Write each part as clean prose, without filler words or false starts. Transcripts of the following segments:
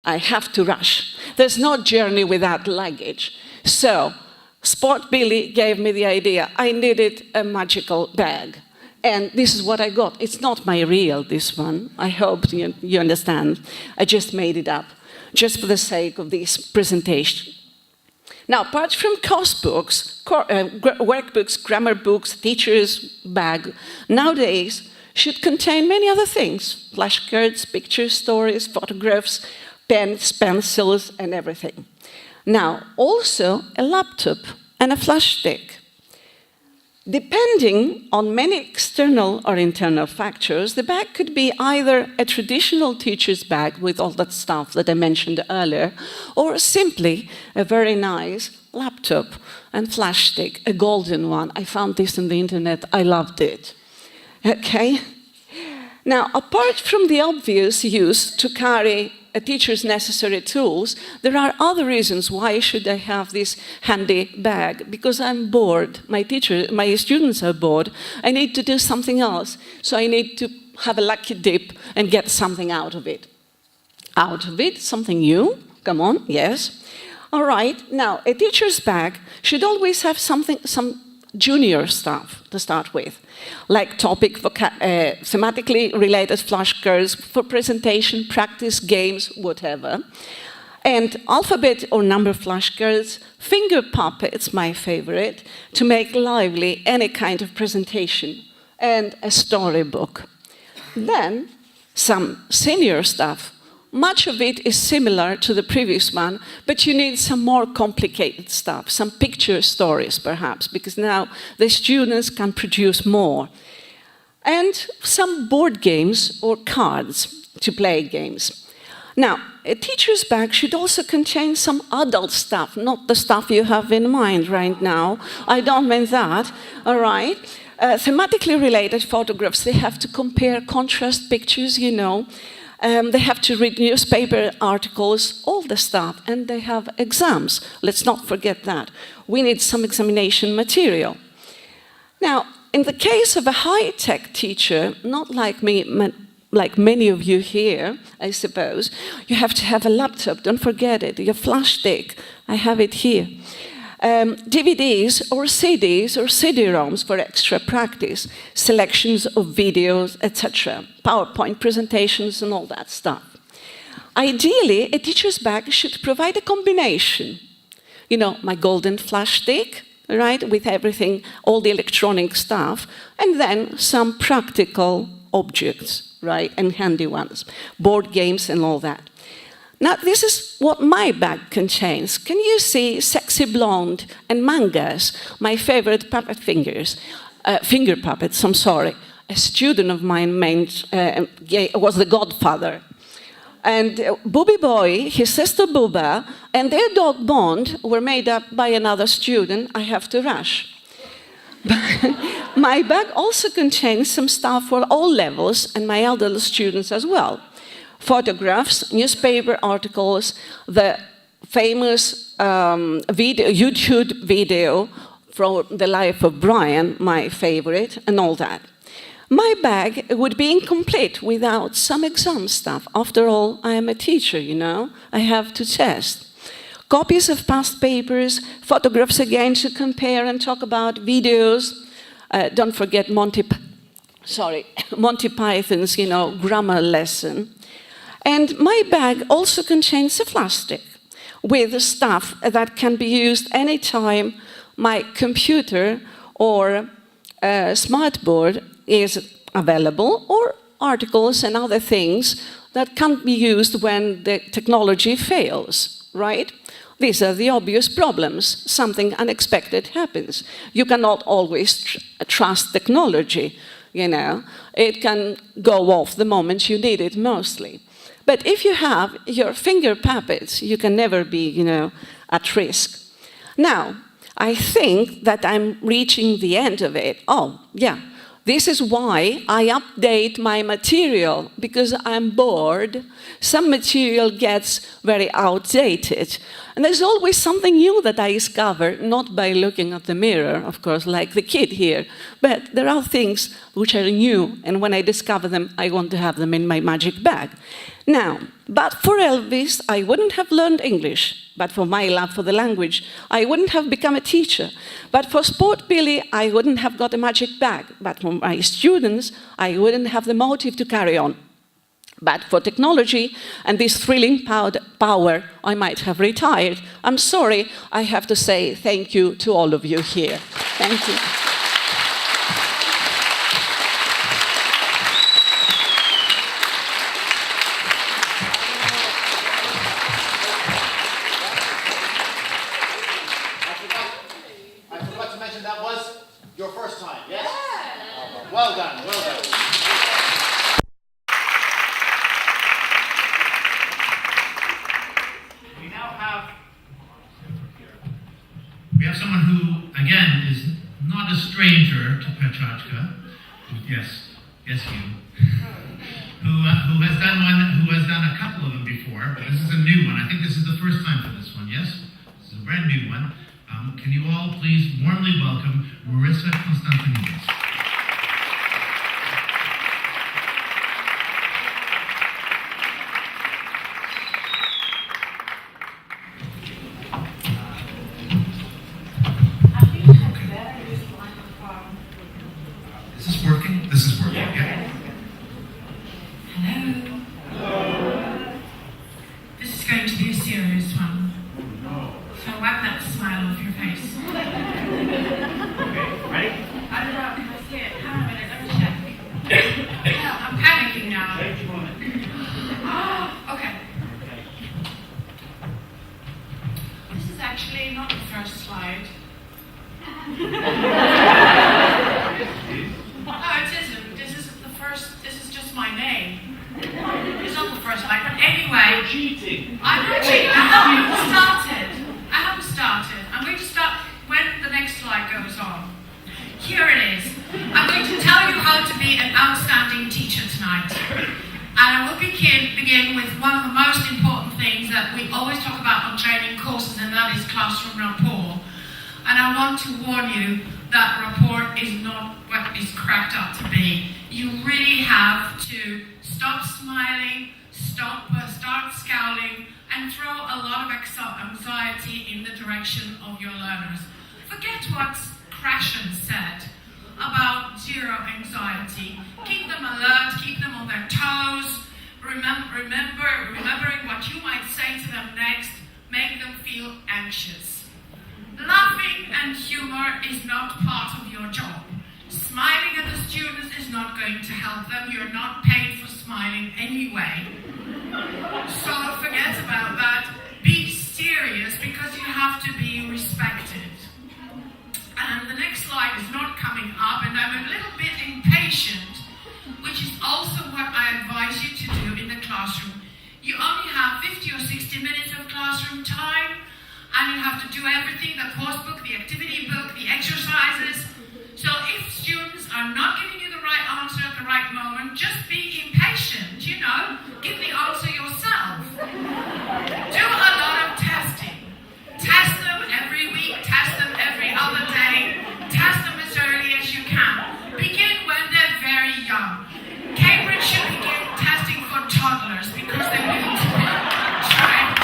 I have to rush. There's no journey without luggage. So, Sport Billy gave me the idea. I needed a magical bag. And this is what I got. It's not my real, this one. I hope you understand. I just made it up, just for the sake of this presentation. Now, apart from course books, workbooks, grammar books, teacher's bag, nowadays should contain many other things. Flashcards, pictures, stories, photographs, pens, pencils, and everything. Now, also a laptop and a flash stick. Depending on many external or internal factors, the bag could be either a traditional teacher's bag with all that stuff that I mentioned earlier, or simply a very nice laptop and flash stick, a golden one. I found this on the internet. I loved it. Okay? Now, apart from the obvious use to carry a teacher's necessary tools, there are other reasons why should I have this handy bag. Because I'm bored. My students are bored. I need to do something else. So I need to have a lucky dip and get something out of it. Out of it, something new. Come on, yes. All right. Now, a teacher's bag should always have some junior stuff to start with, like thematically related flashcards for presentation, practice, games, whatever. And alphabet or number flashcards, finger puppets, my favorite, to make lively any kind of presentation, and a storybook. Then, some senior stuff. Much of it is similar to the previous one, but you need some more complicated stuff, some picture stories perhaps, because now the students can produce more. And some board games or cards to play games. Now, a teacher's bag should also contain some adult stuff, not the stuff you have in mind right now. I don't mean that, all right? Thematically related photographs, they have to compare contrast pictures, you know. They have to read newspaper articles, all the stuff, and they have exams. Let's not forget that. We need some examination material. Now, in the case of a high-tech teacher, not like me, like many of you here, I suppose, you have to have a laptop, don't forget it, your flash stick, I have it here. DVDs or CDs or CD-ROMs for extra practice, selections of videos, etc., PowerPoint presentations and all that stuff. Ideally, a teacher's bag should provide a combination. You know, my golden flash stick, right, with everything, all the electronic stuff, and then some practical objects, right, and handy ones, board games and all that. Now, this is what my bag contains. Can you see Sexy Blonde and mangas, my favorite puppet finger puppets, I'm sorry. A student of mine was the godfather. And Booby Boy, his sister Booba, and their dog Bond were made up by another student. I have to rush. My bag also contains some stuff for all levels and my elder students as well. Photographs, newspaper articles, the famous YouTube video from the life of Brian, my favorite, and all that. My bag would be incomplete without some exam stuff. After all, I am a teacher, you know. I have to test. Copies of past papers, photographs again to compare and talk about, videos. Don't forget Monty Python's, you know, grammar lesson. And my bag also contains a flash stick with stuff that can be used anytime my computer or smartboard is available, or articles and other things that can't be used when the technology fails, right? These are the obvious problems. Something unexpected happens. You cannot always trust technology, you know. It can go off the moment you need it mostly. But if you have your finger puppets, you can never be, you know, at risk. Now, I think that I'm reaching the end of it. Oh, yeah. This is why I update my material, because I'm bored. Some material gets very outdated. And there's always something new that I discover, not by looking at the mirror, of course, like the kid here. But there are things which are new, and when I discover them, I want to have them in my magic bag. Now, But for Elvis, I wouldn't have learned English. But for my love for the language, I wouldn't have become a teacher. But for Sport Billy, I wouldn't have got a magic bag. But for my students, I wouldn't have the motive to carry on. But for technology and this thrilling power, I might have retired. I'm sorry, I have to say thank you to all of you here. Thank you. I forgot to mention that was your first time, yes? Yeah. Well done, well done. We have someone who, again, is not a stranger to Pecha. Yes, you. who has done a couple of them before, but this is a new one. I think this is the first time for this one, yes? This is a brand new one. Can you all please warmly welcome Marissa Constantinides. Is this working? This is working, yeah. Hello. Hello. This is going to be a serious one. So wipe that smile off your face. Okay, ready? I don't know, can I see it? Hang on a minute, let me check. No, I'm panicking now. Take a moment. Okay. This is actually not the first slide. Oh, it isn't. This isn't the first. This is just my name. It's not the first slide, but anyway. You're cheating. I'm not cheating. I haven't started. I'm going to start when the next slide goes on. Here it is. I'm going to tell you how to be an outstanding teacher tonight. And I will begin with one of the most important things that we always talk about on training courses, and that is classroom rapport. And I want to warn you that rapport is not what it's cracked up to be. You really have to stop smiling, start scowling, and throw a lot of anxiety in the direction of your learners. Forget what Krashen said about zero anxiety. Keep them alert, keep them on their toes, remembering what you might say to them next, make them feel anxious. Laughing and humor is not part of your job. Smiling at the students is not going to help them. You're not paid for smiling anyway. So forget about that. Be serious because you have to be respected. And the next slide is not coming up, and I'm a little bit impatient, which is also what I advise you to do in the classroom. You only have 50 or 60 minutes of classroom time, and you have to do everything, the course book, the activity book, the exercises. So if students are not giving you the right answer at the right moment, just be impatient, give the answer yourself. Do a lot of testing. Test them every week, test them every other day, test them as early as you can. Begin when they're very young. Cambridge should begin testing for toddlers because they need to be trained.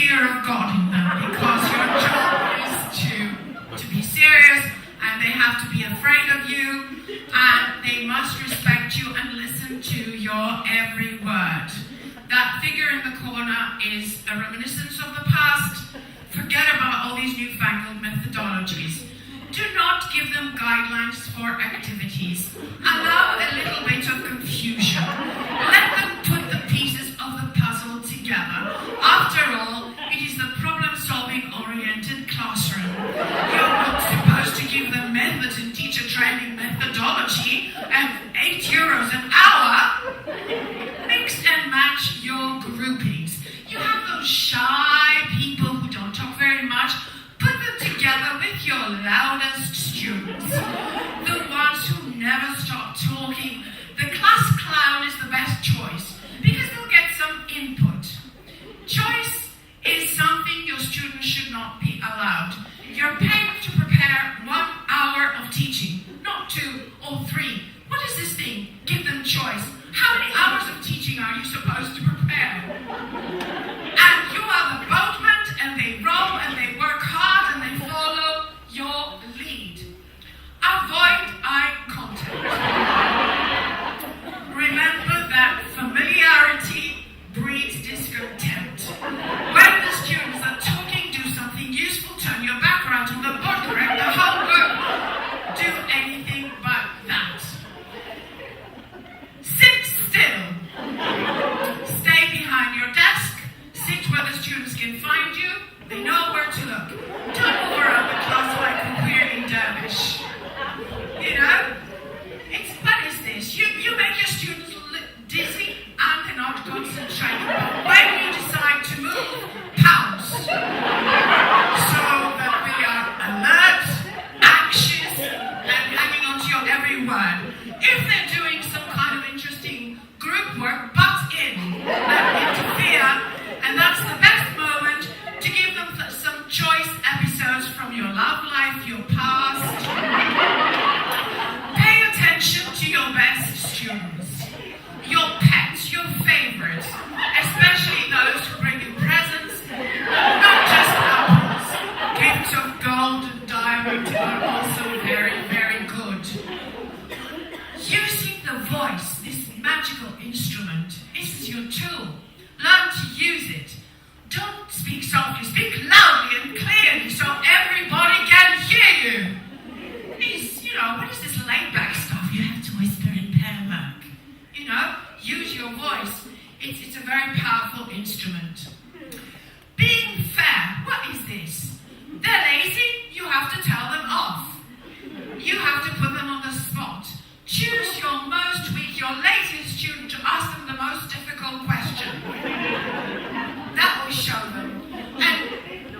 Of God in them, because your job is to be serious, and they have to be afraid of you, and they must respect you and listen to your every word. That figure in the corner is a reminiscence of the past. Forget about all these newfangled methodologies. Do not give them guidelines for activities. Allow a little bit of confusion. Let them put the pieces of the puzzle together. After all, it is the problem-solving oriented classroom. You're not supposed to give them methods and teacher training methodology at €8 an hour. Mix and match your groupings. You have those shy people who don't talk very much. Put them together with your loudest students. The ones who never stop talking. The class are you supposed to prepare? And you are the boatman, and they row, and they work hard, and they follow your lead. Avoid eye contact. Remember that familiarity breeds discontent. When the students are talking, do something useful, turn your back around to the board, correct the homework, do anything but that. Sit still. Stay behind your desk. Sit where the students can find you. They know where to look. Don't move around the class like a weary dervish. You know? What is this? You make your students dizzy and they're not concentrating. But when you decide to move, pounce. So that they are alert, anxious, and hanging on to your every word. If they're doing some kind of interesting group work, butt in and interfere, and that's the best moment to give them some choice episodes from your love life, your past. Pay attention to your best students, your pets, your favorites, especially those who bring you presents, not just apples. Gifts of gold and diamond are also very, very good. Using the voice, this magical instrument, this is your tool. Learn to use it. Don't speak softly, speak loudly and clearly so everybody can hear you. Please, what is this laid-back stuff you have to whisper in pair work? Use your voice. It's a very powerful instrument. Being fair, what is this? They're lazy, you have to tell them off. You have to put them on the spot. Choose your most weak, your laziest student to ask them the most difficult question. That will show them. And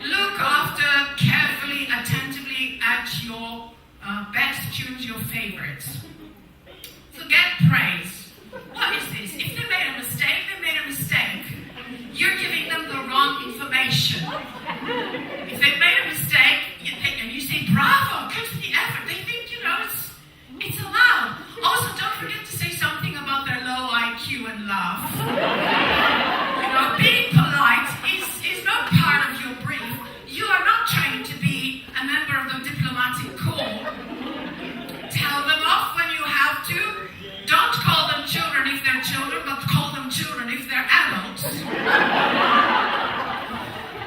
look after carefully, attentively at your best students, your favorites. Forget praise. What is this? If they made a mistake, they made a mistake. You're giving them the wrong information. If they made a mistake, and you say, bravo, good for the effort, they think, it's allowed. Also, don't forget to say something about their low IQ and laugh. Being polite is not part of your brief. You are not trained to be a member of the diplomatic corps. Tell them off when you have to. Don't call them children if they're children, but call them children if they're adults.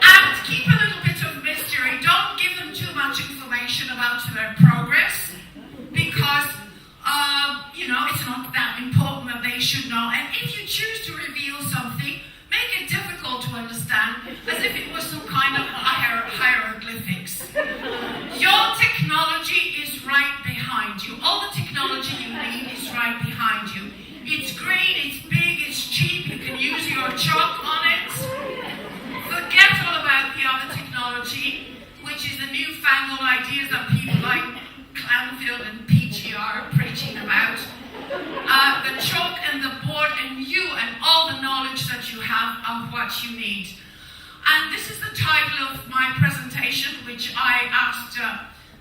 And keep a little bit of mystery. Don't give them too much information about their progress, because it's not that important that they should know. And if you choose to reveal something, make it difficult to understand, as if it was some kind of hieroglyphics. Your technology is right behind you. All the technology you need is right behind you. It's green, it's big, it's cheap, you can use your chalk on it. Forget all about the other technology, which is the newfangled ideas that people like Clownfield and Pecha are preaching about. The chalk and the board and you and all the knowledge that you have are what you need. And this is the title of my presentation, which I asked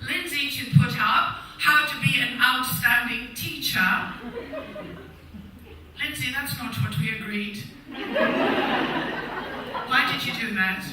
Lindsay to put up, How to be an Outstanding Teacher. Lindsay, that's not what we agreed. Why did you do that?